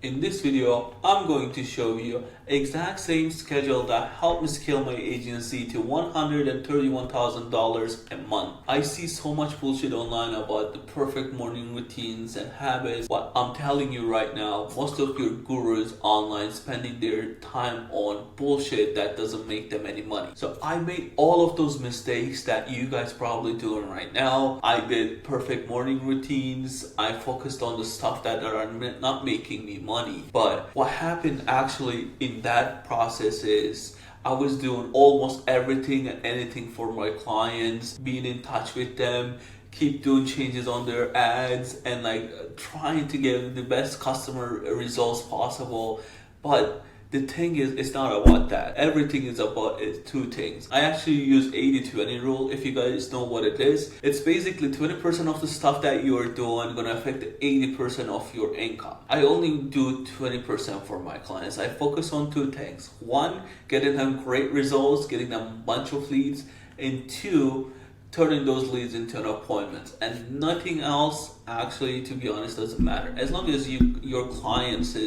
In this video, I'm going to show you exact same schedule that helped me scale my agency to $131,000 a month. I see so much bullshit online about the perfect morning routines and habits, but I'm telling you right now, most of your gurus online spending their time on bullshit that doesn't make them any money. So I made all of those mistakes that you guys probably doing right now. I did perfect morning routines. I focused on the stuff that are not making me money. But what happened actually in that process is I was doing almost everything and anything for my clients, being in touch with them, keep doing changes on their ads, and trying to get the best customer results possible. But the thing is, it's not about that. Everything is about two things. I actually use 80-20 rule. If you guys know what it is, it's basically 20% of the stuff that you are doing gonna affect 80% of your income. I only do 20% for my clients. I focus on two things. One, getting them great results, getting them a bunch of leads, and two, turning those leads into an appointment. And nothing else actually, to be honest, doesn't matter. As long as your clients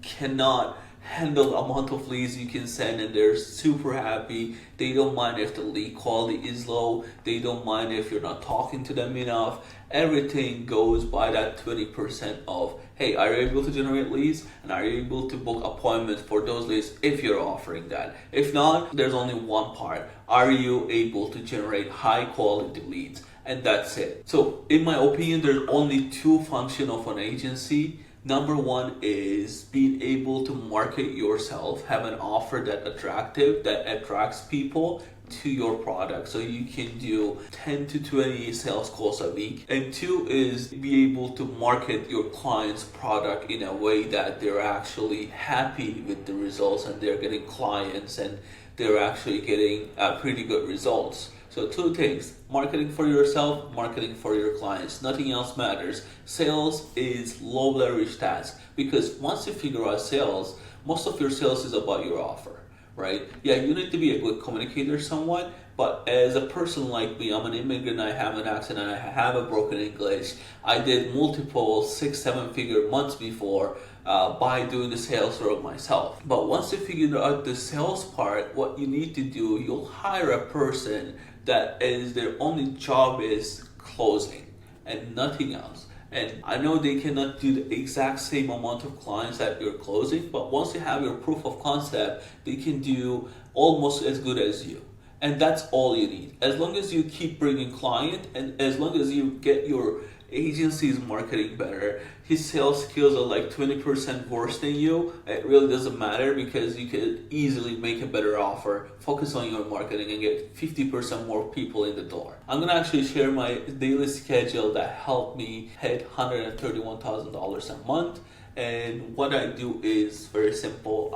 cannot handle the amount of leads you can send and they're super happy. They don't mind if the lead quality is low. They don't mind if you're not talking to them enough. Everything goes by that 20% of, hey, are you able to generate leads? And are you able to book appointments for those leads if you're offering that? If not, there's only one part. Are you able to generate high quality leads? And that's it. So in my opinion, there's only two functions of an agency. Number one is being able to market yourself, have an offer that attracts people to your product, so you can do 10 to 20 sales calls a week. And two is be able to market your client's product in a way that they're actually happy with the results and they're getting clients and they're actually getting pretty good results. So two things: marketing for yourself, marketing for your clients. Nothing else matters. Sales is low leverage task, because once you figure out sales, most of your sales is about your offer, right? Yeah, you need to be a good communicator somewhat, but as a person like me, I'm an immigrant, I have an accent, and I have a broken English. I did multiple 6-7 figure months before by doing the sales work myself. But once you figure out the sales part, what you need to do, you'll hire a person that is their only job is closing and nothing else. And I know they cannot do the exact same amount of clients that you're closing, but once you have your proof of concept, they can do almost as good as you. And that's all you need. As long as you keep bringing client, and as long as you get your agency's marketing better, his sales skills are like 20% worse than you, it really doesn't matter, because you could easily make a better offer, focus on your marketing, and get 50% more people in the door. I'm gonna actually share my daily schedule that helped me hit $131,000 a month. And what I do is very simple.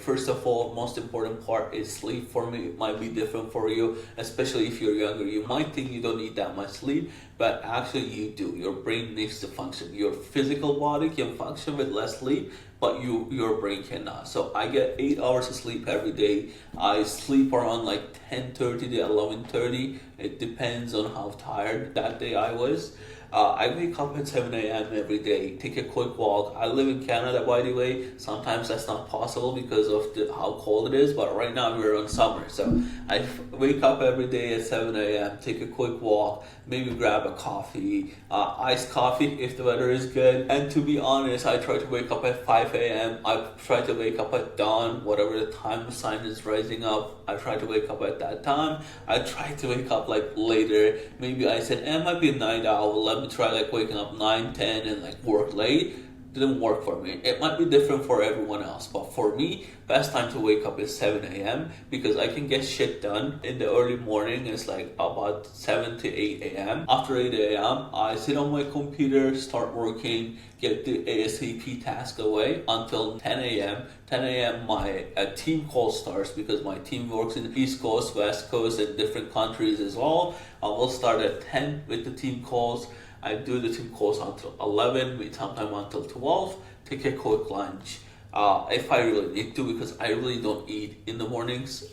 First of all, most important part is sleep. For me, it might be different for you, especially if you're younger. You might think you don't need that much sleep, but actually you do. Your brain needs to function. Your physical body can function with less sleep, but your brain cannot. So I get 8 hours of sleep every day. I sleep around 10:30 to 11:30. It depends on how tired that day I was. I wake up at 7 a.m. every day, take a quick walk. I live in Canada, by the way. Sometimes that's not possible because of how cold it is, but right now we're in summer. So I wake up every day at 7 a.m., take a quick walk, maybe grab a coffee, iced coffee if the weather is good. And to be honest, I try to wake up at 5 a.m. I try to wake up at dawn, whatever the time the sun is rising up. I try to wake up at that time. I try to wake up later. Maybe I said, it might be a night owl. Let me try waking up 9, 10 and work late. Didn't work for me. It might be different for everyone else, but for me, best time to wake up is 7 a.m. because I can get shit done in the early morning. It's about 7 to 8 a.m. After 8 a.m., I sit on my computer, start working, get the ASAP task away until 10 a.m. 10 a.m. my team call starts, because my team works in the East Coast, West Coast, and different countries as well. I will start at 10 with the team calls. I do the team calls until 11, sometimes until 12, take a quick lunch. If I really need to, because I really don't eat in the mornings.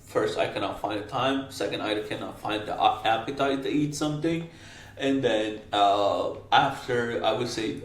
First, I cannot find the time. Second, I cannot find the appetite to eat something. And then after, I would say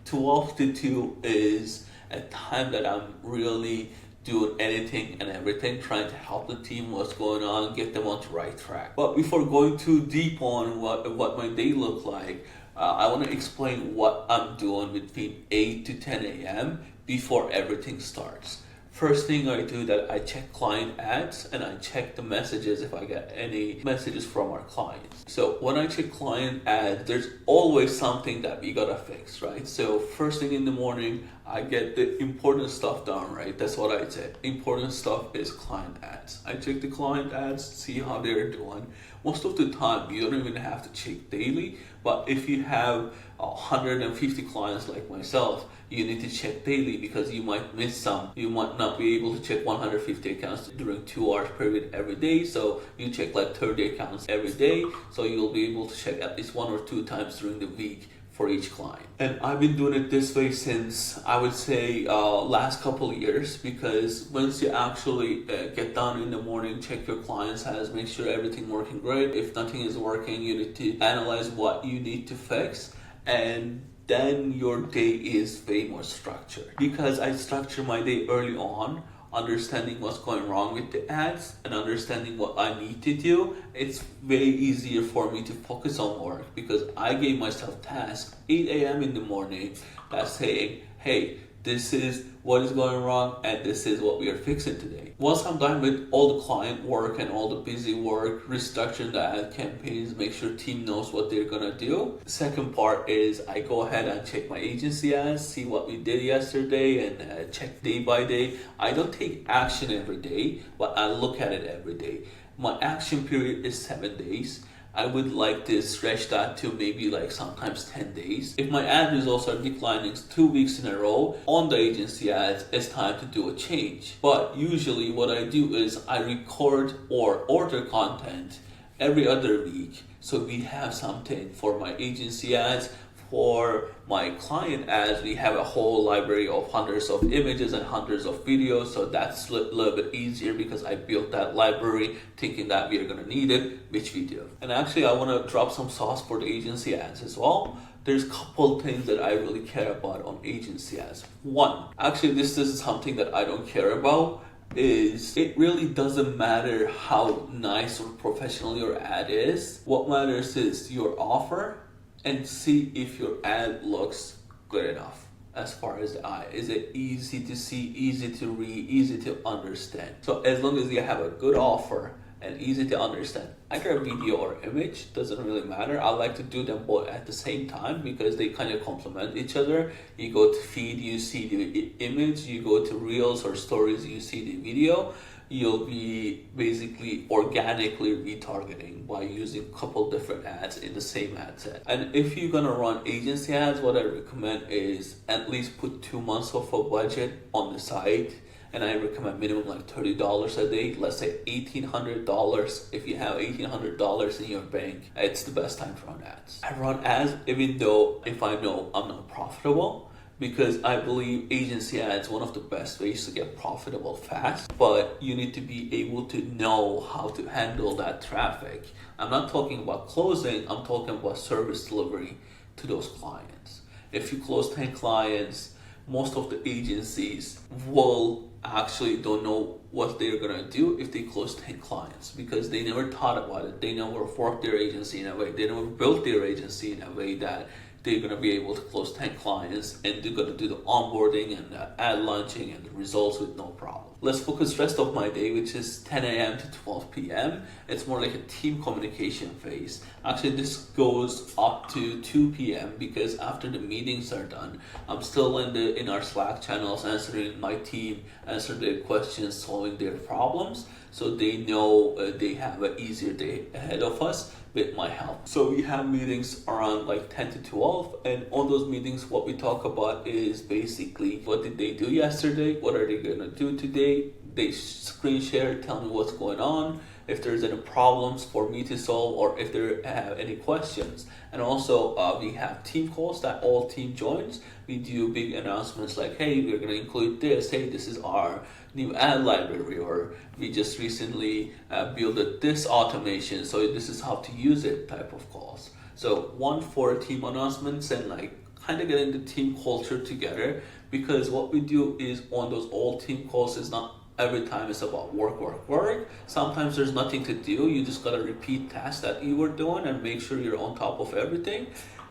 12 to 2 is a time that I'm really doing anything and everything, trying to help the team, what's going on, get them on the right track. But before going too deep on what my day look like, I want to explain what I'm doing between 8 to 10 a.m. before everything starts. First thing I do that I check client ads and I check the messages if I get any messages from our clients. So when I check client ads, there's always something that we gotta fix, right? So first thing in the morning, I get the important stuff done, right? That's what I said. Important stuff is client ads. I check the client ads, see how they're doing. Most of the time, you don't even have to check daily, but if you have 150 clients like myself, you need to check daily because you might miss some. You might not be able to check 150 accounts during 2 hours period every day. So you check like 30 accounts every day. So you'll be able to check at least 1 or 2 times during the week for each client. And I've been doing it this way since, I would say, last couple of years, because once you actually get down in the morning, check your clients ads, make sure everything working great. If nothing is working, you need to analyze what you need to fix, and then your day is way more structured. Because I structure my day early on, understanding what's going wrong with the ads and understanding what I need to do, it's way easier for me to focus on work because I gave myself tasks 8 a.m. in the morning that's saying, hey, this is what is going wrong and this is what we are fixing today. Once I'm done with all the client work and all the busy work, restructuring the ad campaigns, make sure team knows what they're gonna do. The second part is I go ahead and check my agency ads, see what we did yesterday and check day by day. I don't take action every day, but I look at it every day. My action period is 7 days. I would like to stretch that to maybe like sometimes 10 days. If my ad results are declining 2 weeks in a row on the agency ads, it's time to do a change. But usually what I do is I record or order content every other week. So we have something for my agency ads. For my client ads, we have a whole library of hundreds of images and hundreds of videos, so that's a little bit easier because I built that library thinking that we are going to need it, which we do. And actually I want to drop some sauce for the agency ads as well. There's a couple things that I really care about on agency ads. One, actually this is something that I don't care about, is it really doesn't matter how nice or professional your ad is. What matters is your offer, and see if your ad looks good enough as far as the eye. Is it easy to see, easy to read, easy to understand? So as long as you have a good offer and easy to understand, either a video or image, doesn't really matter. I like to do them both at the same time because they kind of complement each other. You go to feed, you see the image. You go to reels or stories, you see the video. You'll be basically organically retargeting by using a couple different ads in the same ad set. And if you're gonna run agency ads, what I recommend is at least put 2 months of a budget on the site. And I recommend minimum like $30 a day. Let's say $1,800. If you have $1,800 in your bank, it's the best time to run ads. I run ads even though if I know I'm not profitable, because I believe agency ads one of the best ways to get profitable fast, but you need to be able to know how to handle that traffic. I'm not talking about closing, I'm talking about service delivery to those clients. If you close 10 clients, most of the agencies will actually don't know what they're gonna do if they close 10 clients because they never thought about it. They never worked their agency in a way, they never built their agency in a way that they're going to be able to close 10 clients and they're going to do the onboarding and the ad launching and the results with no problem. Let's focus rest of my day, which is 10 a.m. to 12 p.m. It's more like a team communication phase. Actually, this goes up to 2 p.m. because after the meetings are done, I'm still in our Slack channels answering my team, answering their questions, solving their problems. So they know they have an easier day ahead of us with my help. So we have meetings around like 10 to 12, and on those meetings what we talk about is basically what did they do yesterday, what are they gonna do today. They screen share, tell me what's going on, if there's any problems for me to solve, or if there have any questions. And also we have team calls that all team joins. We do big announcements like, hey, we're gonna include this, hey, this is our new ad library, or we just recently built this automation, so this is how to use it type of calls. So one for team announcements and like kind of getting the team culture together, because what we do is on those all team calls is not every time it's about work, work, work. Sometimes there's nothing to do. You just gotta repeat tasks that you were doing and make sure you're on top of everything.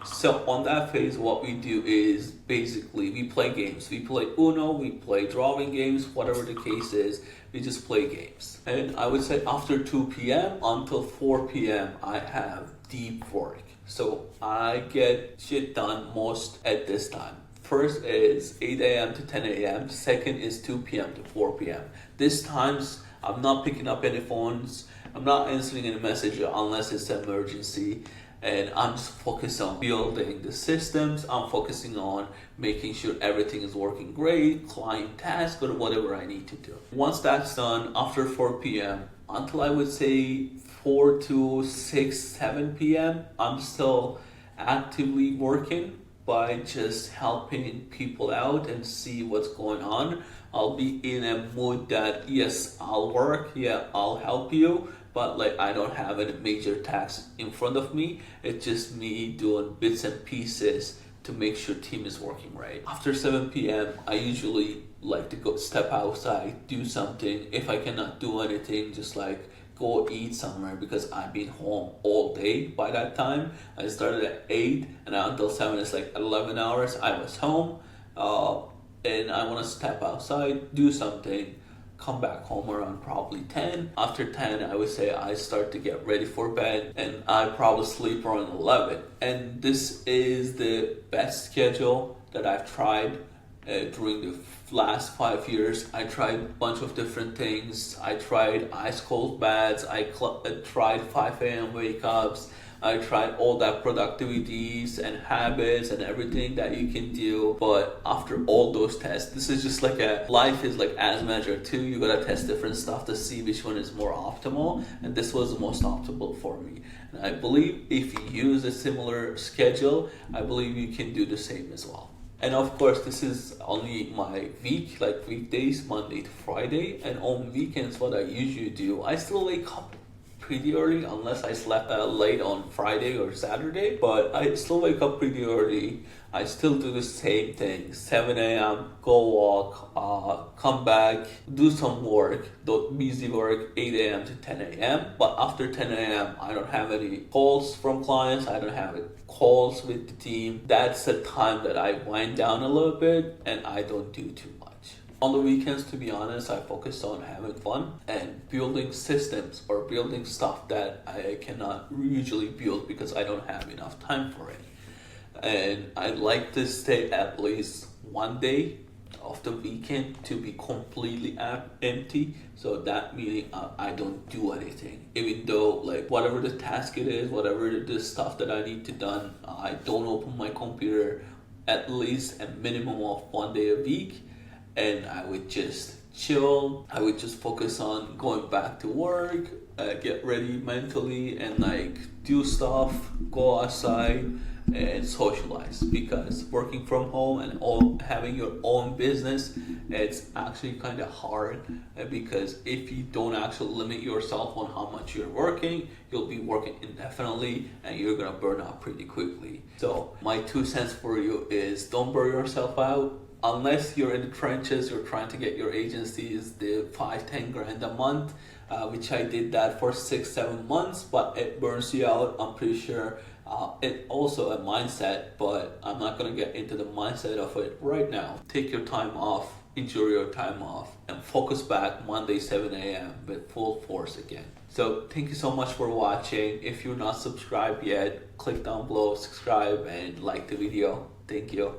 So on that phase, what we do is basically we play games. We play Uno, we play drawing games, whatever the case is, we just play games. And I would say after 2 p.m. until 4 p.m. I have deep work. So I get shit done most at this time. First is 8 a.m. to 10 a.m. Second is 2 p.m. to 4 p.m. This times I'm not picking up any phones. I'm not answering any message unless it's an emergency. And I'm just focused on building the systems. I'm focusing on making sure everything is working great, client task, or whatever I need to do. Once that's done, after 4 p.m. until I would say 4 to 6, 7 p.m., I'm still actively working by just helping people out and see what's going on. I'll be in a mood that, yes, I'll work, yeah, I'll help you, but like I don't have any major tasks in front of me. It's just me doing bits and pieces to make sure team is working right. After 7 p.m., I usually like to go step outside, do something. If I cannot do anything, just like go eat somewhere, because I've been home all day by that time. I started at 8 and until 7 is like 11 hours I was home. And I want to step outside, do something, come back home around probably 10. After 10, I would say I start to get ready for bed, and I probably sleep around 11. And this is the best schedule that I've tried during the last 5 years. I tried a bunch of different things. I tried ice cold baths. I tried 5 a.m. wake ups. I tried all that productivities and habits and everything that you can do. But after all those tests, this is just like life is like as measured too. You gotta test different stuff to see which one is more optimal. And this was the most optimal for me. And I believe if you use a similar schedule, I believe you can do the same as well. And of course, this is only my week, like weekdays, Monday to Friday. And on weekends, what I usually do, I still wake up pretty early unless I slept late on Friday or Saturday, but I still wake up pretty early. I still do the same thing: 7 a.m., go walk, come back, do some work, do busy work, 8 a.m. to 10 a.m. But after 10 a.m., I don't have any calls from clients, I don't have calls with the team. That's the time that I wind down a little bit and I don't do too much. On the weekends, to be honest, I focus on having fun and building systems or building stuff that I cannot usually build because I don't have enough time for it. And I like to stay at least one day of the weekend to be completely empty. So that meaning I don't do anything. Even though like whatever the task it is, whatever the stuff that I need to done, I don't open my computer at least a minimum of 1 day a week. And I would just chill. I would just focus on going back to work, get ready mentally, and like do stuff, go outside and socialize. Because working from home and having your own business, it's actually kind of hard, because if you don't actually limit yourself on how much you're working, you'll be working indefinitely and you're gonna burn out pretty quickly. So my 2 cents for you is don't burn yourself out. Unless you're in the trenches, you're trying to get your agencies the 5-10 grand a month, which I did that for 6-7 months, but it burns you out. I'm pretty sure it's also a mindset, but I'm not going to get into the mindset of it right now. Take your time off, enjoy your time off, and focus back Monday 7 a.m. with full force again. So thank you so much for watching. If you're not subscribed yet, click down below, subscribe, and like the video. Thank you.